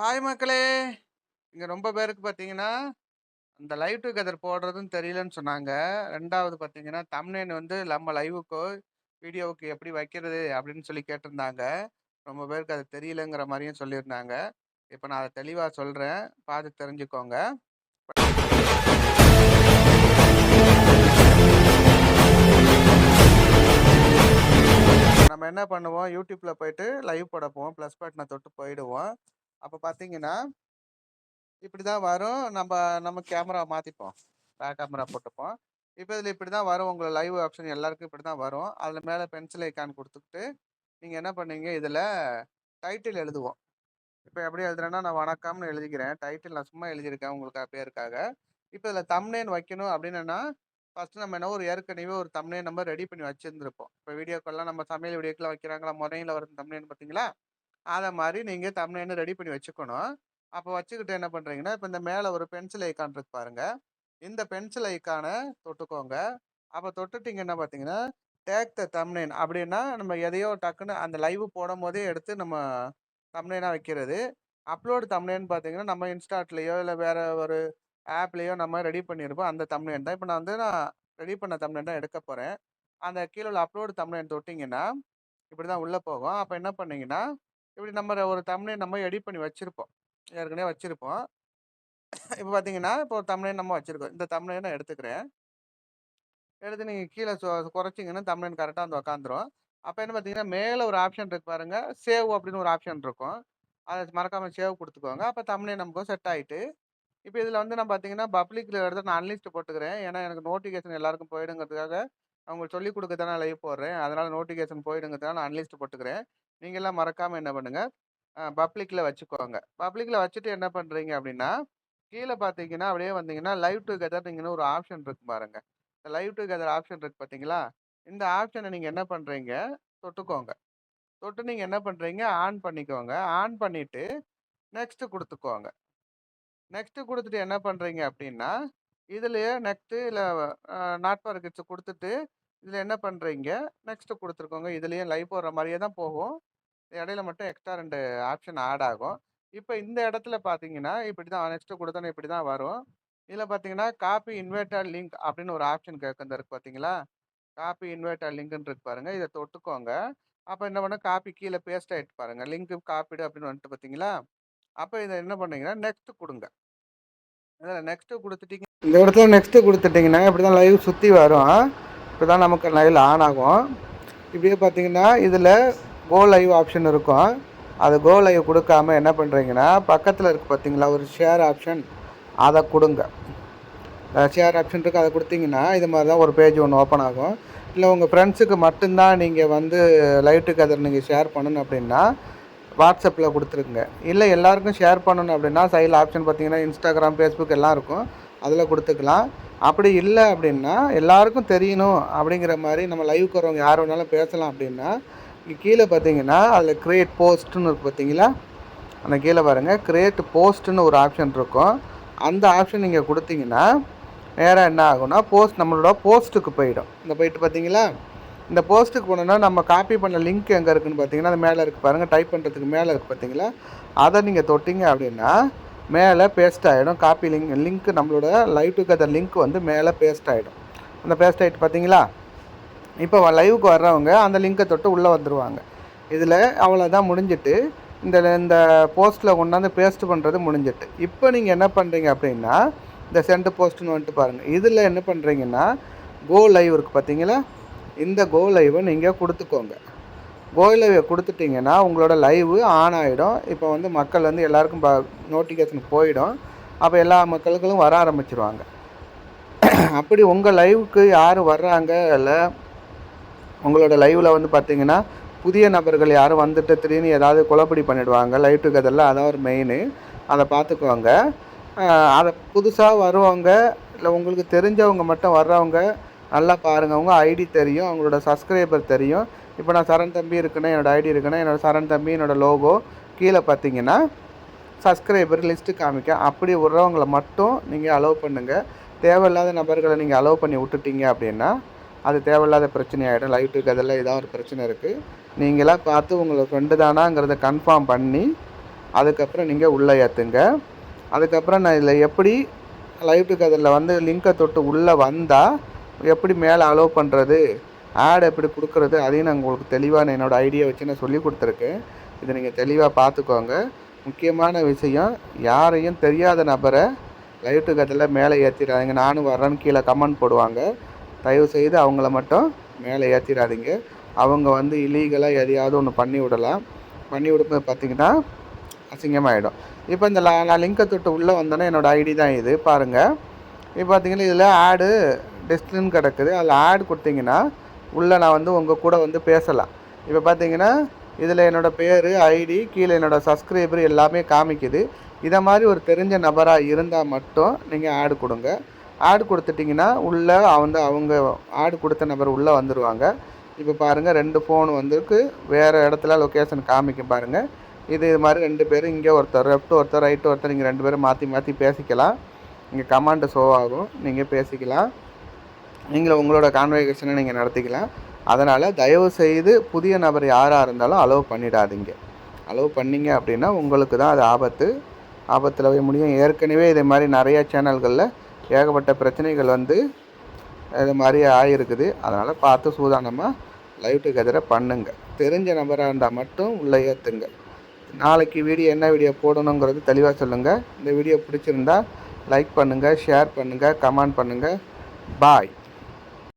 Hi மக்களே! இங்க ரொம்ப பேருக்கு பார்த்தீங்கன்னா, அந்த லைவ் டுகெதர் போடுறதுன்னு தெரியலன்னு சொன்னாங்க. 2வது பார்த்தீங்கன்னா, தம்ப்நெயில் வந்து நம்ம லைவுக்கோ, வீடியோவுக்கு எப்படி வைக்கிறது அப்படின்னு சொல்லி கேட்டிருந்தாங்க. ரொம்ப பேருக்கு அது தெரியலங்கிற மாரியும் சொல்லியிருந்தாங்க. இப்ப நான் அத தெளிவா சொல்றேன். பார்த்து தெரிஞ்சுக்கோங்க. நம்ம என்ன பண்ணுவோம், YouTubeல போயிட்டு லைவ் போட போவோம். ப்ளஸ் பட்டன தொட்டு போயிடுவோம். அப்ப பார்த்தீங்கன்னா, இப்படி தான் வரும். நம்ம கேமரா மாத்திப்போம். பேக் கேமரா போட்டுப்போம். இப்ப இதில இப்படி தான் வரும். உங்க லைவ் ஆப்ஷன் எல்லாருக்கும் இப்படி தான் வரும். அதில மேல பென்சில் ஐகான் குடுத்துட்டு, நீங்க என்ன பண்ணீங்க, இதில டைட்டில் எழுதுவோம். இப்ப எப்படி எழுதுறேன்னா, நான் வணக்கம்னு எழுதிக்கிறேன். டைட்டில் நான் சும்மா எழுதியிருக்கேன் உங்களுக்கு பேருக்காக. இப்ப இதில தம்ப்நெயில் வைக்கணும் அப்படின்னன்னா, ஃபர்ஸ்ட்டு நம்ம என்ன ஏற்கனவே ஒரு தம்ப்நெயில் நம்ம ரெடி பண்ணி வச்சிருந்திருப்போம். இப்ப வீடியோக்கெல்லாம் நம்ம சமையல் வீடியோக்கெல்லாம் வைக்கிறாங்களா, மொனையில வரும் தம்ப்நெயில் பார்த்தீங்களா? அத மாரி நீங்க தம்ப்நெயிலும் ரெடி பண்ணி வச்சுக்கணும். அப்ப வச்சுக்கிட்டு என்ன பண்றீங்கன்னா, இப்ப இந்த மேல ஒரு பென்சில் ஐகான் இருக்கு பாருங்க. இந்த பென்சில் ஐகான தொட்டுக்கோங்க. அப்ப தொட்டுட்டீங்கன்னா பார்த்தீங்கன்னா, டேக் த தம்ப்நெயில் அப்படின்னா, நம்ம எதையோ டக்குன்னு அந்த லைவ் போடும்போதே எடுத்து நம்ம தம்ப்நெயிலா வைக்கிறது. அப்லோட் தம்ப்நெயில்னு பார்த்தீங்கன்னா, நம்ம இன்ஸ்டாட்லயோ இல்ல வேற ஒரு ஆப்லயோ நம்ம ரெடி பண்ணியிருப்போம். அந்த தம்ப்நெயில் தான். இப்ப நான் ரெடி பண்ண தம்ப்நெயில் தான் எடுக்க போறேன். அந்த கீழ உள்ள அப்லோட் தம்ப்நெயில் தொட்டீங்கன்னா, இப்படிதான் உள்ள போகும். அப்ப என்ன பண்ணீங்கன்னா, இப்படி நம்ம ஒரு தம்ப்நெயில் நம்ம எடிட் பண்ணி வச்சிருப்போம். ஏற்கனவே வச்சிருப்போம். இப்ப பார்த்தீங்கன்னா, இப்போ ஒரு தம்ப்நெயில் நம்ம வச்சிருக்கோம். இந்த தம்ப்நெயில் நான் எடுத்துக்கிறேன். எடுத்து நீங்க கீழ குறைச்சீங்கன்னா தம்ப்நெயில் கரெக்ட்டா வந்து உட்காந்துரும். அப்ப என்ன பார்த்தீங்கன்னா, மேல ஒரு ஆப்ஷன் இருக்கு பாருங்க. சேவ் அப்படின்னு ஒரு ஆப்ஷன் இருக்கும். அத மறக்காம சேவ் குடுத்துக்கோங்க. அப்ப தம்ப்நெயில் நமக்கு செட் ஆயிட்டு, இப்ப இதுல வந்து நான் பார்த்தீங்கன்னா, பப்ளிக்ல எடுத்து நான் அன்லிஸ்ட் போட்டுக்கிறேன். ஏன்னா, எனக்கு நோட்டிஃபிகேஷன் எல்லாருக்கும் போயிடுங்கிறதுக்காக, அவங்களுக்கு சொல்லிக் குடுக்க தான் நான் லைவ் போடுறேன். அதனால நோட்டிஃபிகேஷன் போயிடுங்கிறதுக்காக நான் அன்லிஸ்ட் போட்டுக்கிறேன். நீங்கலாம் மறக்காம என்ன பண்ணுங்க, பப்ளிக்ல வச்சுக்கோங்க. பப்ளிக்ல வச்சுட்டு என்ன பண்றீங்க அப்படின்னா, கீழ பார்த்தீங்கன்னா, அப்படியே வந்தீங்கன்னா, லைவ் டுகெதர்ன்னு ஒரு ஆப்ஷன் இருக்கு பாருங்க. இந்த லைவ் டுகெதர் ஆப்ஷன் இருக்கு பார்த்தீங்களா? இந்த ஆப்ஷன நீங்க என்ன பண்றீங்க, தொட்டுக்கோங்க. தொட்டு நீங்க என்ன பண்றீங்க, ஆன் பண்ணிக்கோங்க. ஆன் பண்ணிட்டு, நெக்ஸ்ட் குடுத்துக்கோங்க. நெக்ஸ்ட் குடுத்துட்டு என்ன பண்றீங்க அப்டின்னா, இதுலயே நெக்ஸ்ட் இல்ல நாட் ஃபார் கிட்ஸ் குடுத்துட்டு, இதுல என்ன பண்றீங்க, நெக்ஸ்ட் குடுத்துருக்கோங்க. இதுலயும் லைவ் போடுற மாரியே தான் போகும். இடையில மட்டும் எக்ஸ்ட்ரா 2 ஆப்ஷன் ஆட் ஆகும். இப்ப இந்த இடத்துல பார்த்தீங்கன்னா, இப்படிதான் நெக்ஸ்ட் குடுத்தோனே இப்படிதான் வரும். இதுல பார்த்தீங்கன்னா, காப்பி இன்வெர்ட்டட் லிங்க் அப்படின்னு ஒரு ஆப்ஷன் கேட்கும். இந்த இருக்கு பார்த்தீங்களா? காப்பி இன்வெர்ட்டட் லிங்க்ன்னு இருக்கு பாருங்க. இத தொட்டுக்கோங்க. அப்ப என்ன பண்ணும், காப்பி கீழ பேஸ்ட் ஆயிட்டு பாருங்க. லிங்க் காப்பிடு அப்படின்னு வந்துட்டு பார்த்தீங்களா? அப்ப இத என்ன பண்ணீங்கன்னா, நெக்ஸ்ட் குடுங்க. அதில் நெக்ஸ்ட்டு குடுத்துட்டீங்க. இந்த இடத்துல நெக்ஸ்ட்டு குடுத்துட்டீங்கன்னா, இப்படிதான் லைவ் சுத்தி வரும். இப்படிதான் நமக்கு லைவ்ல ஆன் ஆகும். இப்படியே பார்த்தீங்கன்னா, இதில கோ லைவ் ஆப்ஷன் இருக்கும். அது கோ லைவ் குடுக்காம என்ன பண்றீங்கன்னா, பக்கத்தில இருக்கு பார்த்தீங்களா, ஒரு ஷேர் ஆப்ஷன் அத குடுங்க. ஷேர் ஆப்ஷன் இருக்கு. அத குடுத்தீங்கன்னா, இது மாரி தான் ஒரு பேஜ் ஒண்ணு ஓப்பன் ஆகும். இல்ல உங்க ஃப்ரெண்ட்ஸுக்கு மட்டும் தான் நீங்க வந்து லைவ் டுகெதர் நீங்க ஷேர் பண்ணணும் அப்படின்னா, வாட்ஸ்அப்ல குடுத்துருங்க. இல்ல எல்லாருக்கும் ஷேர் பண்ணணும் அப்படின்னா, சைடுல ஆப்ஷன் பார்த்தீங்கன்னா, Instagram, Facebook எல்லாம் இருக்கும். அதில குடுத்துக்கலாம். அப்படி இல்ல அப்படின்னா, எல்லாருக்கும் தெரியணும் அப்படிங்கிற மாரி நம்ம லைவ்க்கு வரவங்க யார் வேணாலும் பேசலாம் அப்படின்னா, இங்க கீழ பார்த்தீங்கன்னா, அதில கிரியேட் போஸ்ட்ன்னு இருக்கு பார்த்தீங்களா? அந்த கீழ பாருங்க. கிரியேட் போஸ்ட்ன்னு ஒரு ஆப்ஷன் இருக்கும். அந்த ஆப்ஷன் நீங்க குடுத்தீங்கன்னா, நேரா என்ன ஆகும்னா, நம்மளோட போஸ்ட்டுக்கு போயிடும். இந்த போயிட்டு பார்த்தீங்களா? இந்த போஸ்ட்டுக்கு போனோம்னா, நம்ம காப்பி பண்ண லிங்க் எங்க இருக்குன்னு பார்த்தீங்கன்னா, அது மேல இருக்கு பாருங்க. டைப் பண்ணுறதுக்கு மேல இருக்கு பார்த்தீங்களா? அத நீங்க தொட்டீங்க அப்படின்னா, மேல பேஸ்ட் ஆயிடும். காப்பி லிங்க் நம்மளோட லைவ் டுகெதர் லிங்க் வந்து மேல பேஸ்ட் ஆயிடும். அந்த பேஸ்ட் ஆயிட்டு பார்த்தீங்களா? இப்போ லைவுக்கு வர்றவங்க அந்த லிங்க தொட்டு உள்ள வந்துருவாங்க. இதில அவ்வளோதான் முடிஞ்சிட்டு, இந்த போஸ்ட்ல கொண்டாந்து பேஸ்ட் பண்றது முடிஞ்சிட்டு. இப்போ நீங்க என்ன பண்றீங்க அப்படின்னா, இந்த சென்ட் போஸ்ட்ன்னு வந்துட்டு பாருங்க. இதில என்ன பண்றீங்கன்னா, கோ லைவ் இருக்கு பார்த்தீங்களா? இந்த கோ லைவ நீங்க குடுத்துக்கோங்க. கோ லைவ் குடுத்துட்டீங்கன்னா, உங்களோட லைவ் ஆன் ஆயிடும். இப்போ வந்து மக்கள் வந்து எல்லாருக்கும் நோட்டிஃபிகேஷன் போயிடும். அப்ப எல்லா மக்களுக்கும் வர ஆரம்பிச்சுருவாங்க. அப்படி உங்க லைவுக்கு யாரு வர்றாங்க, இல்ல உங்களோட லைவ்ல வந்து பார்த்தீங்கன்னா, புதிய நபர்கள் யாரும் வந்துட்டு திடீர்னு ஏதாவது குழப்படி பண்ணிடுவாங்க. லைவ் டுகெதர்ல அதான் ஒரு மெயினு. அத பார்த்துக்கோங்க. அத புதுசா வருவவங்க, இல்ல உங்களுக்கு தெரிஞ்சவங்க மட்டும் வர்றவங்க நல்லா பாருங்க. உங்க ஐடி தெரியும். அவங்களோட சப்ஸ்கிரைபர் தெரியும். இப்போ நான் சரண் தம்பி இருக்குன்னா, என்னோட ஐடி இருக்குன்னா, என்னோட சரண் தம்பி, என்னோட லோகோ கீழ பார்த்தீங்கன்னா, சப்ஸ்கிரைபர் லிஸ்ட்டு காமிக்கும். அப்படி வர்றவங்கள மட்டும் நீங்க அலோவ் பண்ணுங்க. தேவையில்லாத நபர்கள நீங்க அலோவ் பண்ணி விட்டுட்டீங்க அப்படின்னா, அது தேவையில்லாத பிரச்சனையாயிடும். லைவ் டுகெதர்ல ஏதாவது ஒரு பிரச்சனை இருக்கு. நீங்களா பார்த்து உங்களோட ஃப்ரெண்டு தானாங்கிறத கன்ஃபார்ம் பண்ணி, அதுக்கப்புறம் நீங்கள் உள்ளே ஏற்றுங்க. அதுக்கப்புறம் நான் இதில் எப்படி லைவ் டுகெதரில் வந்து லிங்கை தொட்டு உள்ளே வந்தால் எப்படி மேலே அலோவ் பண்ணுறது, ஆட் எப்படி கொடுக்குறது, அதையும் நான் உங்களுக்கு தெளிவாக என்னோடய ஐடியா வச்சு நான் சொல்லி கொடுத்துருக்கேன். இதை நீங்கள் தெளிவாக பார்த்துக்கோங்க. முக்கியமான விஷயம், யாரையும் தெரியாத நபரை லைவ் டுகெதரில் மேலே ஏற்றிடாதீங்க. நானும் வர்றேன்னு கீழே கமெண்ட் போடுவாங்க. தயவுசெய்து அவங்கள மட்டும் மேலே ஏற்றிடாதீங்க. அவங்க வந்து இல்லீகலாக எதையாவது ஒன்று பண்ணி விடலாம். பண்ணி விடும்போது பார்த்திங்கன்னா அசிங்கமாகிடும். இப்போ இந்த நான் லிங்கை தொட்டு உள்ளே வந்தோன்னே என்னோடய ஐடி தான் இது பாருங்கள். இப்போ பார்த்திங்கன்னா இதில் ஆடு டெஸ்ட்னு கிடக்குது. அதில் ஆட் கொடுத்திங்கன்னா உள்ளே நான் வந்து உங்கள் கூட வந்து பேசலாம். இப்போ பார்த்திங்கன்னா இதில் என்னோடய பேர், ஐடி, கீழே என்னோடய சப்ஸ்கிரைபர் எல்லாமே காமிக்குது. இதை மாதிரி ஒரு தெரிஞ்ச நபராக இருந்தால் மட்டும் நீங்கள் ஆடு கொடுங்க. ஆடு கொடுத்துட்டிங்கன்னா உள்ளே வந்து அவங்க ஆடு கொடுத்த நபர் உள்ளே வந்துடுவாங்க. இப்போ பாருங்கள் 2 ஃபோன் வந்துருக்கு. வேறு இடத்துல லொக்கேஷன் காமிக்கும் பாருங்கள். இது மாதிரி 2 பேரும் இங்கே ஒருத்தர் லெஃப்ட் ஒருத்தர் ரைட்டு ஒருத்தர், நீங்கள் 2 பேரும் மாற்றி மாற்றி பேசிக்கலாம். இங்கே கமாண்டு ஷோ ஆகும், நீங்கள் பேசிக்கலாம். நீங்களும் உங்களோட கான்வர்சேஷனை நீங்கள் நடத்திக்கலாம். அதனால் தயவுசெய்து புதிய நபர் யாராக இருந்தாலும் அலோவ் பண்ணிடாதீங்க. அலோவ் பண்ணிங்க அப்படின்னா உங்களுக்கு தான் அது ஆபத்தில் போய் முடியும். ஏற்கனவே இதே மாதிரி நிறைய சேனல்களில் ஏகப்பட்ட பிரச்சனைகள் வந்து இது மாதிரி ஆகிருக்குது. அதனால் பார்த்து சூதானமாக லைவ் டுகெதரை பண்ணுங்கள். தெரிஞ்ச நபராக இருந்தால் மட்டும் உள்ளே ஏற்றுங்க. நாளைக்கு என்ன வீடியோ போடணுங்கிறது தெளிவாக சொல்லுங்கள். இந்த வீடியோ பிடிச்சிருந்தா லைக் பண்ணுங்கள், ஷேர் பண்ணுங்கள், கமெண்ட் பண்ணுங்கள். பாய்.